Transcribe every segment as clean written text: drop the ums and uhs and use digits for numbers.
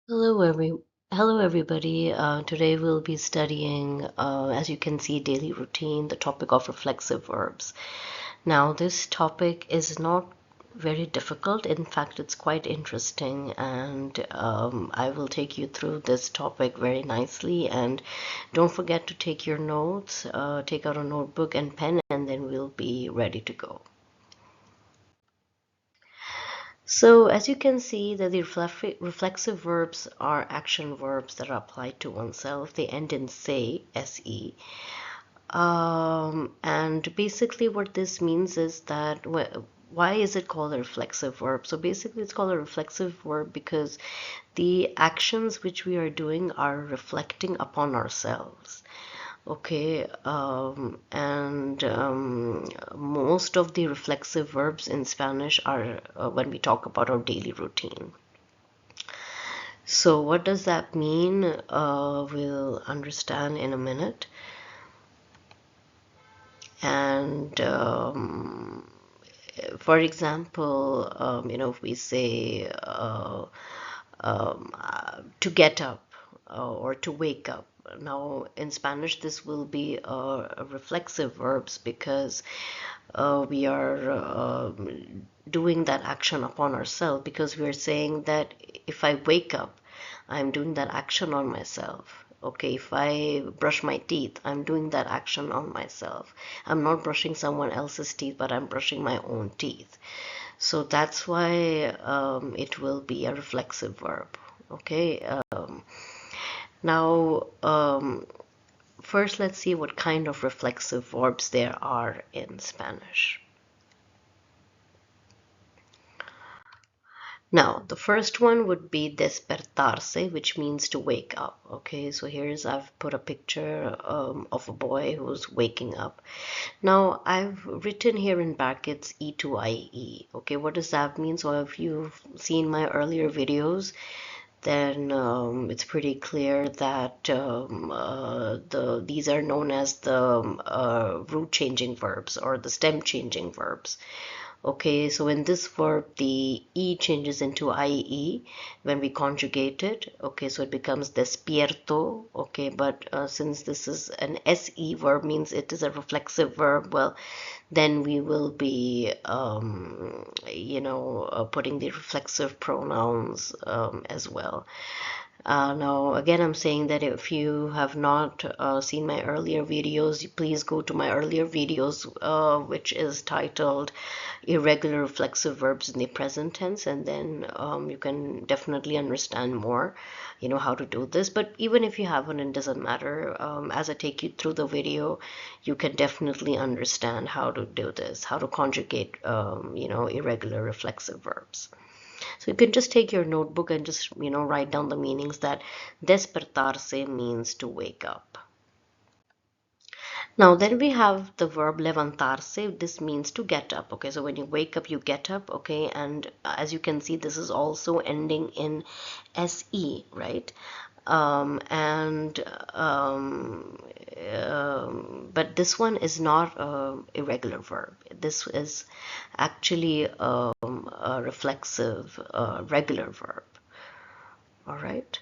Hello, Hello, everybody. Today we'll be studying, as you can see, daily routine, the topic of reflexive verbs. Now, this topic is not very difficult. In fact, it's quite interesting, and I will take you through this topic very nicely. And don't forget to take your notes, take out a notebook and pen, and then we'll be ready to go. So as you can see that the reflexive verbs are action verbs that are applied to oneself. They end in se. And basically what this means is that why is it called a reflexive verb? So basically it's called a reflexive verb because the actions which we are doing are reflecting upon ourselves. Okay, and most of the reflexive verbs in Spanish are when we talk about our daily routine. So what does that mean? We'll understand in a minute. And for example, if we say to get up or to wake up. Now, in Spanish, this will be a reflexive verbs because we are doing that action upon ourselves because we are saying that if I wake up, I'm doing that action on myself. Okay, if I brush my teeth, I'm doing that action on myself. I'm not brushing someone else's teeth, but I'm brushing my own teeth. So that's why it will be a reflexive verb. Okay. Now, first let's see what kind of reflexive verbs there are in Spanish. Now, the first one would be despertarse, which means to wake up. Okay, so I've put a picture of a boy who's waking up. Now, I've written here in brackets E to IE. Okay, what does that mean? So if you've seen my earlier videos, then it's pretty clear that these are known as the root changing verbs or the stem changing verbs. Okay, so in this verb, the E changes into IE when we conjugate it. Okay, so it becomes despierto. Okay, but since this is an SE verb, means it is a reflexive verb, well, then we will be, putting the reflexive pronouns as well. Now, again, I'm saying that if you have not seen my earlier videos, please go to my earlier videos, which is titled Irregular Reflexive Verbs in the Present Tense, and then you can definitely understand more, how to do this. But even if you haven't, it doesn't matter. As I take you through the video, you can definitely understand how to do this, how to conjugate, irregular reflexive verbs. So you can just take your notebook and just, write down the meanings that despertarse means to wake up. Now then we have the verb levantarse. This means to get up. Okay, so when you wake up, you get up. Okay, and as you can see, this is also ending in se, right? And but this one is not a irregular verb. This is actually a reflexive regular verb. All right.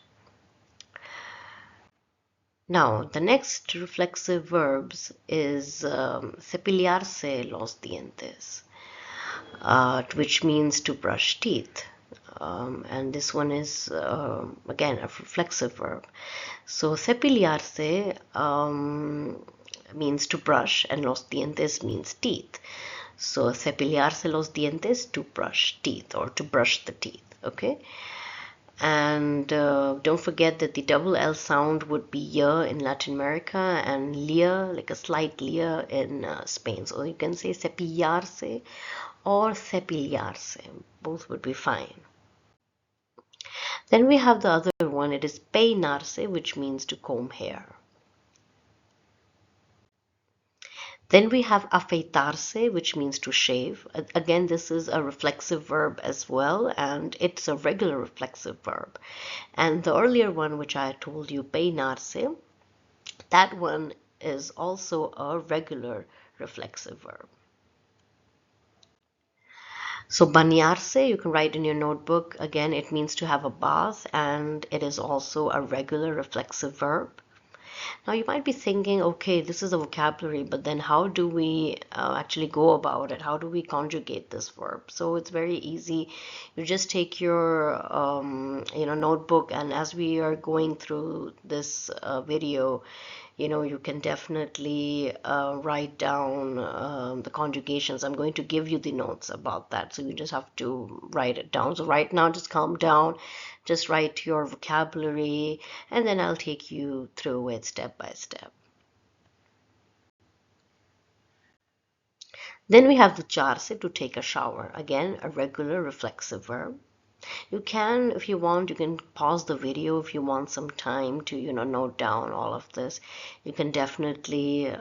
Now, the next reflexive verbs is cepillarse los dientes, which means to brush teeth. And this one is, again, a reflexive verb. So, cepillarse means to brush, and los dientes means teeth. So, cepillarse los dientes, to brush teeth or to brush the teeth, okay? And don't forget that the double L sound would be ya in Latin America and lia, like a slight lia in Spain. So you can say cepillarse or cepillarse. Both would be fine. Then we have the other one. It is peinarse, which means to comb hair. Then we have afeitarse, which means to shave. Again, this is a reflexive verb as well, and it's a regular reflexive verb. And the earlier one, which I told you, peinarse, that one is also a regular reflexive verb. So bañarse, you can write in your notebook. Again, it means to have a bath, and it is also a regular reflexive verb. Now you might be thinking, okay, this is a vocabulary, but then how do we actually go about it? How do we conjugate this verb? So it's very easy. You just take your notebook, and as we are going through this video, you can definitely write down the conjugations. I'm going to give you the notes about that, so you just have to write it down. So right now, just calm down, just write your vocabulary, and then I'll take you through it step by step. Then we have ducharse, to take a shower. Again, a regular reflexive verb. You can, if you want, you can pause the video if you want some time to, note down all of this. You can definitely,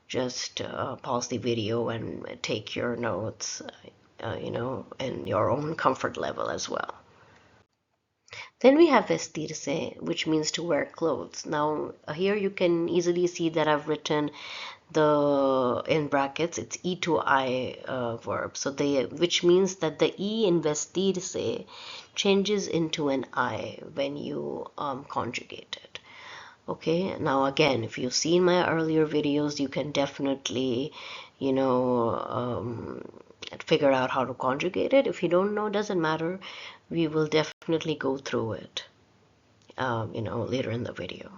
just pause the video and take your notes, in your own comfort level as well. Then we have vestirse, which means to wear clothes. Now, here you can easily see that I've written in brackets, it's E to I verb. So which means that the E in vestirse changes into an I when you conjugate it. Okay, now again, if you've seen my earlier videos, you can definitely, figure out how to conjugate it. If you don't know, doesn't matter. We will definitely go through it, later in the video.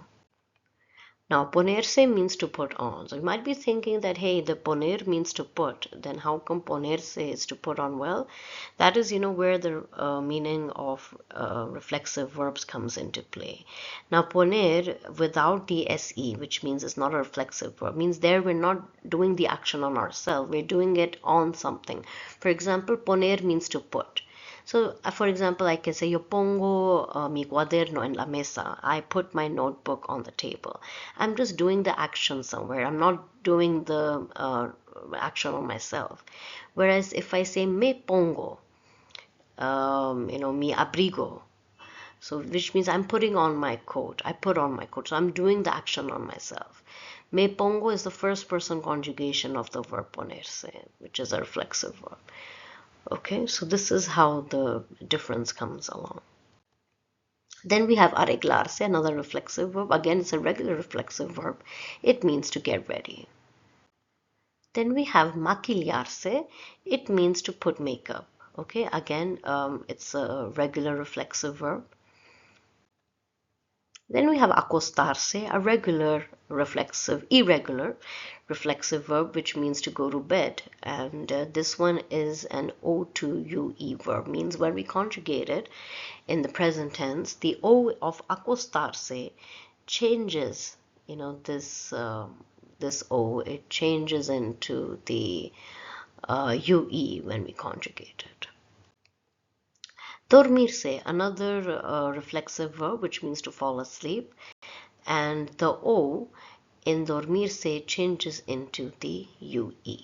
Now, ponerse means to put on. So you might be thinking that, hey, the poner means to put. Then how come ponerse is to put on? Well, that is, where the meaning of reflexive verbs comes into play. Now, poner without the se, which means it's not a reflexive verb, means there we're not doing the action on ourselves. We're doing it on something. For example, poner means to put. So, for example, I can say, yo pongo mi cuaderno en la mesa. I put my notebook on the table. I'm just doing the action somewhere. I'm not doing the action on myself. Whereas if I say me pongo, mi abrigo, so which means I'm putting on my coat. I put on my coat. So I'm doing the action on myself. Me pongo is the first person conjugation of the verb ponerse, which is a reflexive verb. Okay, so this is how the difference comes along. Then we have arreglarse, another reflexive verb. Again, it's a regular reflexive verb. It means to get ready. Then we have maquillarse. It means to put makeup. Okay, again, it's a regular reflexive verb. Then we have acostarse, a irregular reflexive verb, which means to go to bed. And this one is an O to UE verb, means when we conjugate it in the present tense, the O of acostarse changes, this O, it changes into the UE when we conjugate it. Dormirse, another reflexive verb, which means to fall asleep, and the O in dormirse changes into the UE.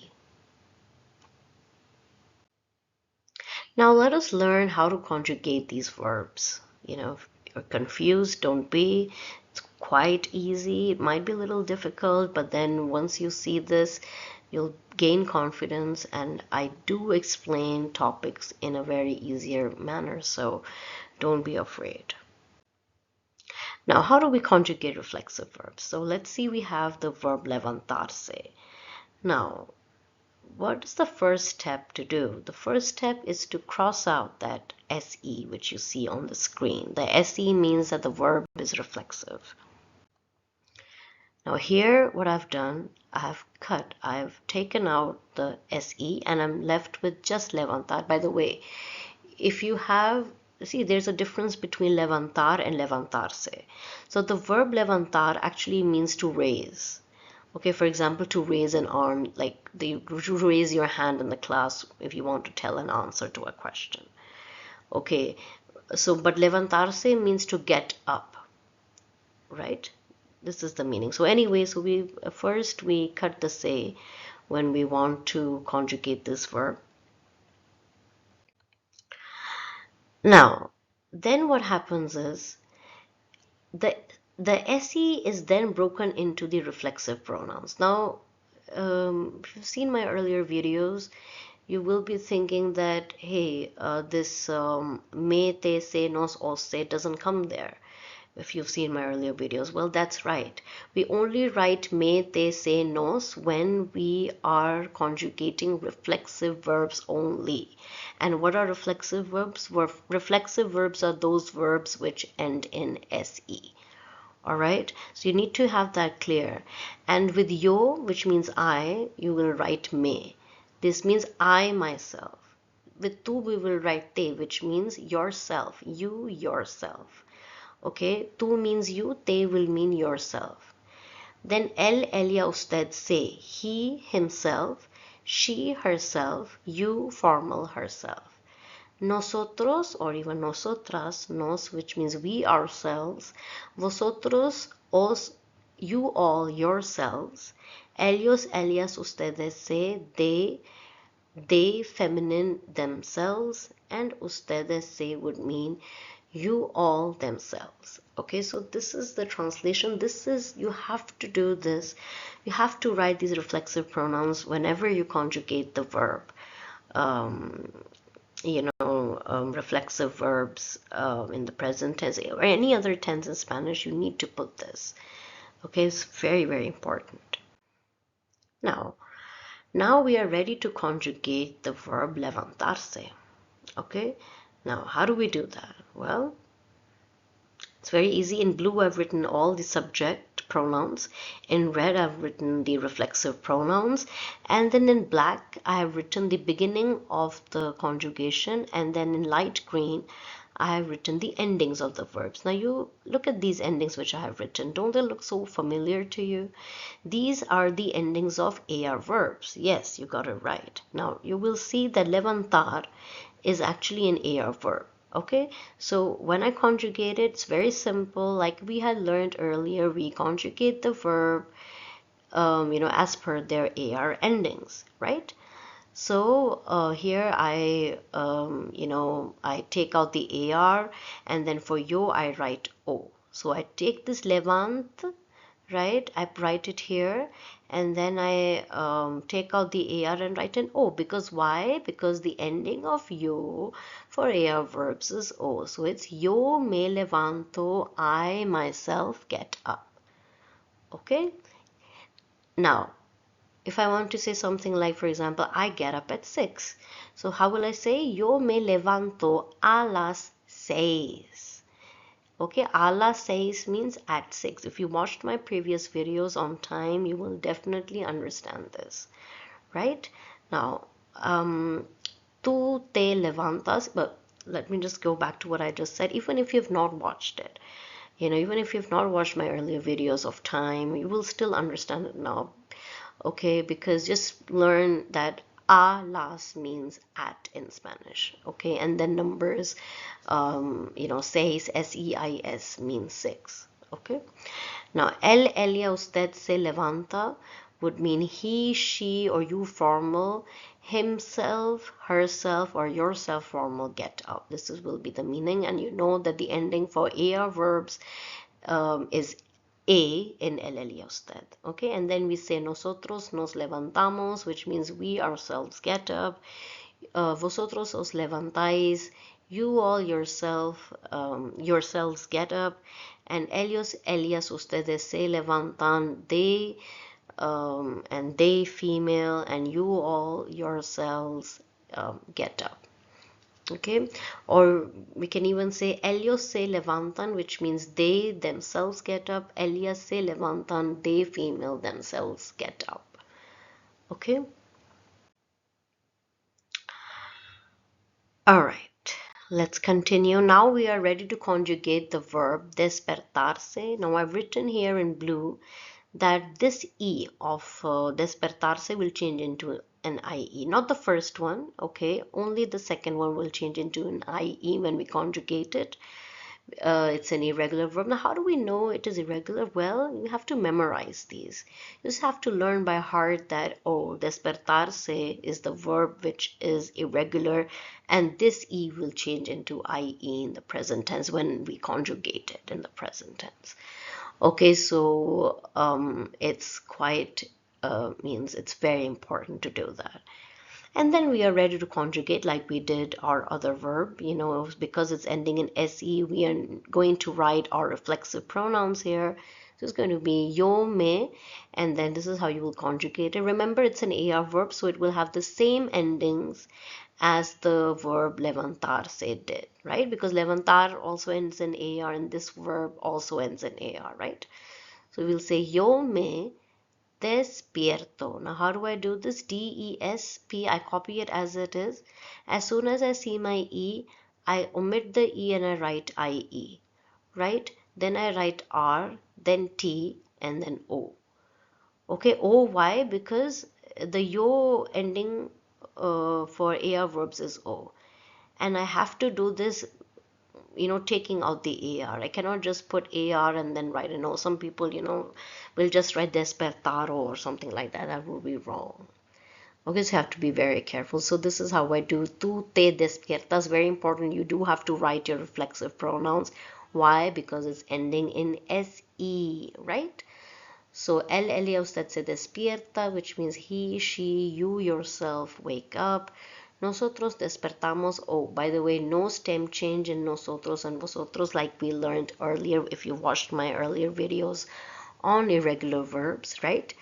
Now let us learn how to conjugate these verbs. If you're confused, don't be. It's quite easy. It might be a little difficult, but then once you see this, you'll gain confidence, and I do explain topics in a very easier manner, so don't be afraid. Now, how do we conjugate reflexive verbs? So let's see, we have the verb levantarse. Now, what is the first step to do? The first step is to cross out that SE, which you see on the screen. The SE means that the verb is reflexive. Now here, what I've done, I've taken out the SE, and I'm left with just levantar. By the way, if you have, see, there's a difference between levantar and levantarse. So the verb levantar actually means to raise. Okay, for example, to raise an arm, like to raise your hand in the class if you want to tell an answer to a question. Okay, so but levantarse means to get up, right? This is the meaning. So anyway, so we cut the se when we want to conjugate this verb. Now, then what happens is the se is then broken into the reflexive pronouns. Now, if you've seen my earlier videos, you will be thinking that, hey, this me, te, se, nos, os, se doesn't come there. If you've seen my earlier videos, well, that's right. We only write me, te, se, nos when we are conjugating reflexive verbs only. And what are reflexive verbs? Reflexive verbs are those verbs which end in se. All right, so you need to have that clear. And with yo, which means I, you will write me. This means I myself. With tu, we will write te, which means yourself, you yourself. Okay, tú means you, te will mean yourself. Then él, ella, usted, se, he, himself, she, herself, you, formal, herself. Nosotros, or even nosotras, nos, which means we, ourselves. Vosotros, os, you all, yourselves. Ellos, ellas, ustedes, se, they, feminine, themselves. And ustedes, se would mean you all themselves. Okay, so this is the translation. This is, you have to do this. You have to write these reflexive pronouns whenever you conjugate the verb. Reflexive verbs in the present tense or any other tense in Spanish, you need to put this. Okay, it's very, very important. Now we are ready to conjugate the verb levantarse. Okay, now how do we do that? Well, it's very easy. In blue, I've written all the subject pronouns. In red, I've written the reflexive pronouns. And then in black, I have written the beginning of the conjugation. And then in light green, I have written the endings of the verbs. Now you look at these endings which I have written. Don't they look so familiar to you? These are the endings of AR verbs. Yes, you got it right. Now you will see that levantar is actually an AR verb. Okay, so when I conjugate it, it's very simple. Like we had learned earlier, we conjugate the verb, as per their AR endings, right? So here I take out the AR, and then for yo, I write O. So I take this levant, right? I write it here, and then I take out the AR and write an O. Because why? Because the ending of yo for AR verbs is O. So it's yo me levanto, I myself get up. Okay? Now, if I want to say something like, for example, I get up at 6. So how will I say? Yo me levanto a las 6. Okay, a las 6 means at 6. If you watched my previous videos on time, you will definitely understand this, right? Now, tú te levantas, but let me just go back to what I just said. Even if you've not watched it, even if you've not watched my earlier videos of time, you will still understand it now. Okay, because just learn that a las means at in Spanish. Okay, and then numbers, seis, seis means 6. Okay, now él, ella, usted se levanta would mean he, she, or you formal, himself, herself, or yourself formal get up. This will be the meaning, and you know that the ending for AR verbs is a in el, ella, usted. Okay, and then we say nosotros nos levantamos, which means we ourselves get up. Vosotros os levantáis, you all yourselves get up. And ellos, ellas, ustedes se levantan, they, and they female, and you all yourselves get up. Okay, or we can even say ellos se levantan, which means they themselves get up. Ellas se levantan, they female themselves get up. Okay, all right, let's continue. Now we are ready to conjugate the verb despertarse. Now I've written here in blue that this e of despertarse will change into an IE, not the first one. Okay, only the second one will change into an IE when we conjugate it. It's an irregular verb. Now, how do we know it is irregular? Well, you have to memorize these. You just have to learn by heart that, oh, despertarse is the verb which is irregular, and this E will change into IE in the present tense when we conjugate it in the present tense. Okay, so it's quite, means it's very important to do that. And then we are ready to conjugate like we did our other verb. You know, because it's ending in se, we are going to write our reflexive pronouns here. So it's going to be yo, me, and then this is how you will conjugate it. Remember, it's an AR verb, so it will have the same endings as the verb levantarse did, right? Because levantar also ends in AR and this verb also ends in AR, right? So we'll say yo me despierto. Now, how do I do this? D-E-S-P, I copy it as it is. As soon as I see my E, I omit the E and I write I-E, right? Then I write R, then T, and then O. Okay, O, why? Because the yo ending for AR verbs is O. And I have to do this, you know, taking out the AR. I cannot just put AR and then write, you know, some people, you know, will just write despertaro or something like that. That would be wrong. Okay, so you have to be very careful. So this is how I do. Tu te despiertas. Very important. You do have to write your reflexive pronouns. Why? Because it's ending in SE, right? So él, ella, usted se despierta, which means he, she, you yourself wake up. Nosotros despertamos. Oh, by the way, no stem change in nosotros and vosotros like we learned earlier if you watched my earlier videos on irregular verbs, right?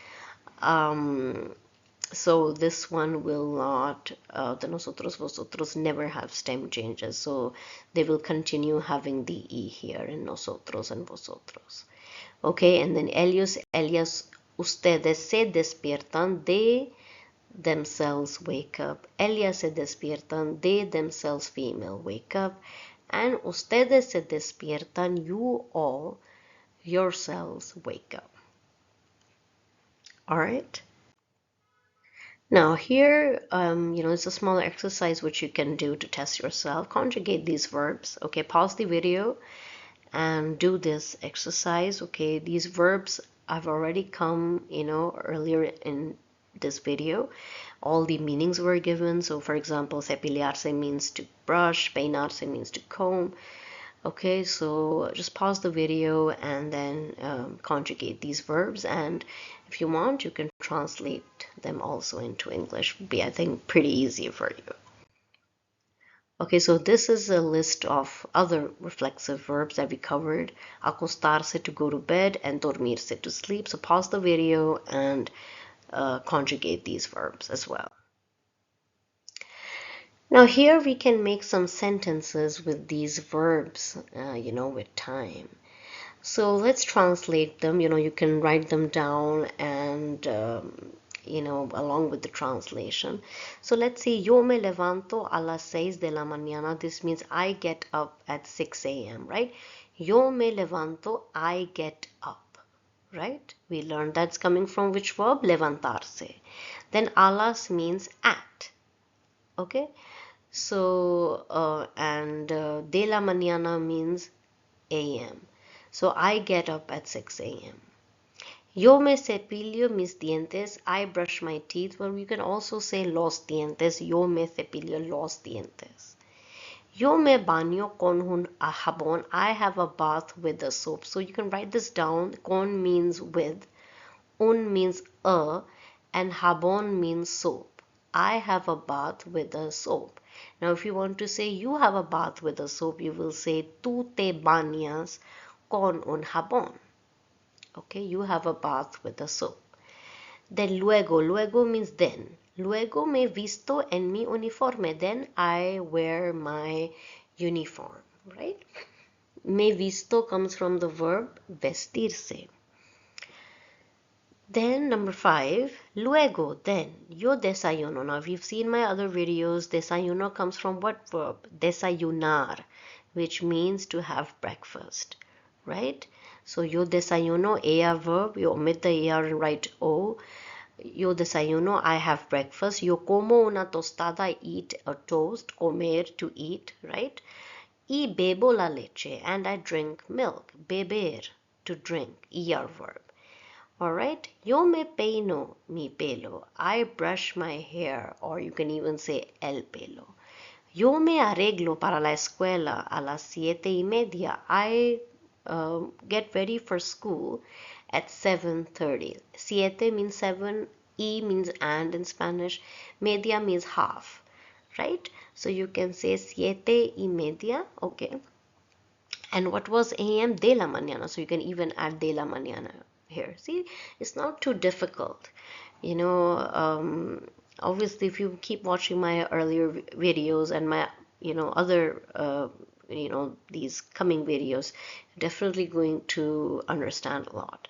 So this one will not, the nosotros, vosotros never have stem changes. So they will continue having the E here in nosotros and vosotros. Okay, and then ellos, ellas, ustedes se despiertan, they themselves wake up. Ellas se despiertan, they themselves female wake up. And ustedes se despiertan, you all yourselves wake up. All right. Now here, you know, it's a smaller exercise which you can do to test yourself. Conjugate these verbs. Okay, pause the video and do this exercise. Okay, these verbs have already come, you know, earlier in this video. All the meanings were given. So for example, cepillarse means to brush, peinarse means to comb. Okay, so just pause the video and then conjugate these verbs, and if you want you can translate them also into English. Would be, I think, pretty easy for you. Okay, so this is a list of other reflexive verbs that we covered. Acostarse, to go to bed, and dormirse, to sleep. So pause the video and conjugate these verbs as well. Now here we can make some sentences with these verbs, you know, with time. So let's translate them. You know, you can write them down and, you know, along with the translation. So let's see, yo me levanto a las 6 de la mañana. This means I get up at 6 a.m., right? Yo me levanto, I get up, right? We learned that's coming from which verb? Levantarse. Then a las means at, okay? So, de la mañana means a.m. So I get up at 6 a.m. Yo me cepillo mis dientes. I brush my teeth. Well, you can also say los dientes. Yo me cepillo los dientes. Yo me baño con un jabón. I have a bath with a soap. So you can write this down. Con means with. Un means a. And jabón means soap. I have a bath with a soap. Now, if you want to say you have a bath with a soap, you will say tú te bañas con un jabón. Okay, you have a bath with a soap. Then luego means then. Luego me visto en mi uniforme. Then I wear my uniform, right? Me visto comes from the verb vestirse. Then number 5, luego, then, yo desayuno. Now, if you've seen my other videos, desayuno comes from what verb? Desayunar, which means to have breakfast, right? So, yo desayuno, ea verb, you omit the er and write o. Yo desayuno, I have breakfast. Yo como una tostada, eat a toast, comer, to eat, right? Y bebo la leche, and I drink milk. Beber, to drink, er verb. Alright, yo me peino mi pelo. I brush my hair, or you can even say el pelo. Yo me arreglo para la escuela a las 7:30. I get ready for school at 7:30. Siete means 7, E means and in Spanish. Media means half, right? So you can say 7:30, okay? And what was AM? De la mañana. So you can even add de la mañana here. See, it's not too difficult. You know, obviously, if you keep watching my earlier videos and my, other, these coming videos, definitely going to understand a lot.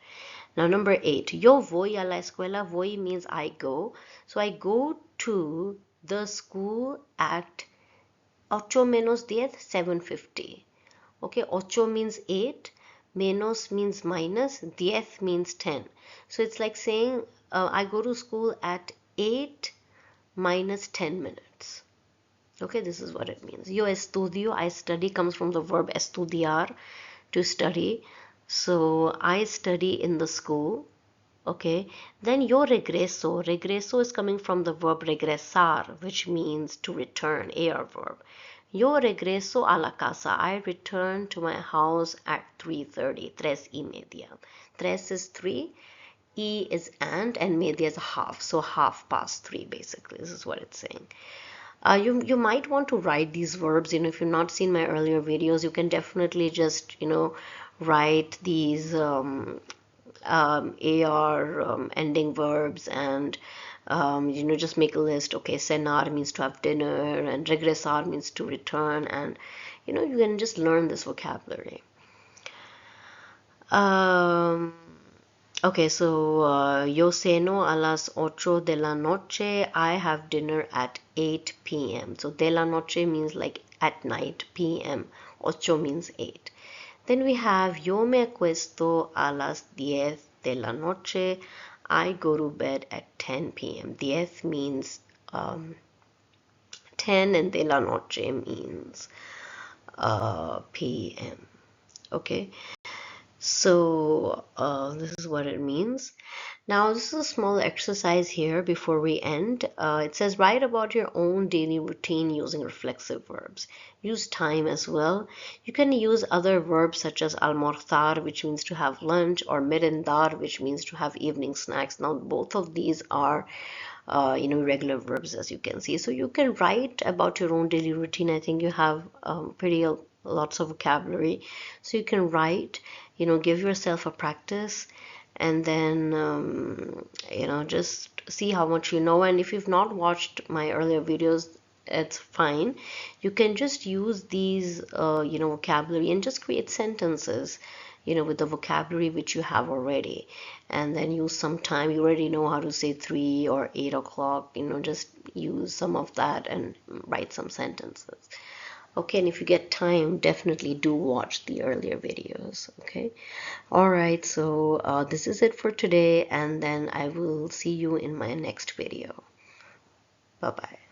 Now, number 8, yo voy a la escuela. Voy means I go. So I go to the school at 8 menos 10, 7:50. Okay, 8 means 8, menos means minus, 10 means 10. So it's like saying I go to school at 8 minus 10 minutes. Okay, this is what it means. Yo estudio, I study, comes from the verb estudiar, to study. So I study in the school. Okay, then yo regreso. Regreso is coming from the verb regresar, which means to return, AR verb. Yo regreso a la casa. I return to my house at 3:30, 3:30. Tres is 3, e is and media is half, so half past 3 basically. This is what it's saying. You might want to write these verbs. If you've not seen my earlier videos, you can definitely just write these AR ending verbs, and just make a list. Okay, cenar means to have dinner, and regresar means to return, and you can just learn this vocabulary. Okay, so yo ceno a las 8 de la noche. I have dinner at 8 p.m. So de la noche means like at night, p.m. 8 means 8. Then we have yo me acuesto a las 10 de la noche. I go to bed at 10 p.m. 10 means 10, and de la noche means p.m. Okay, so this is what it means. Now, this is a small exercise here before we end. It says write about your own daily routine using reflexive verbs. Use time as well. You can use other verbs such as almorzar, which means to have lunch, or merendar, which means to have evening snacks. Now, both of these are regular verbs, as you can see. So you can write about your own daily routine. I think you have pretty lots of vocabulary. So you can write, give yourself a practice, and then just see how much you know. And if you've not watched my earlier videos, it's fine. You can just use these vocabulary and just create sentences with the vocabulary which you have already, and then use some time. You already know how to say 3 or 8 o'clock, just use some of that and write some sentences. Okay, and if you get time, definitely do watch the earlier videos. Okay, all right, so this is it for today, and then I will see you in my next video. Bye bye.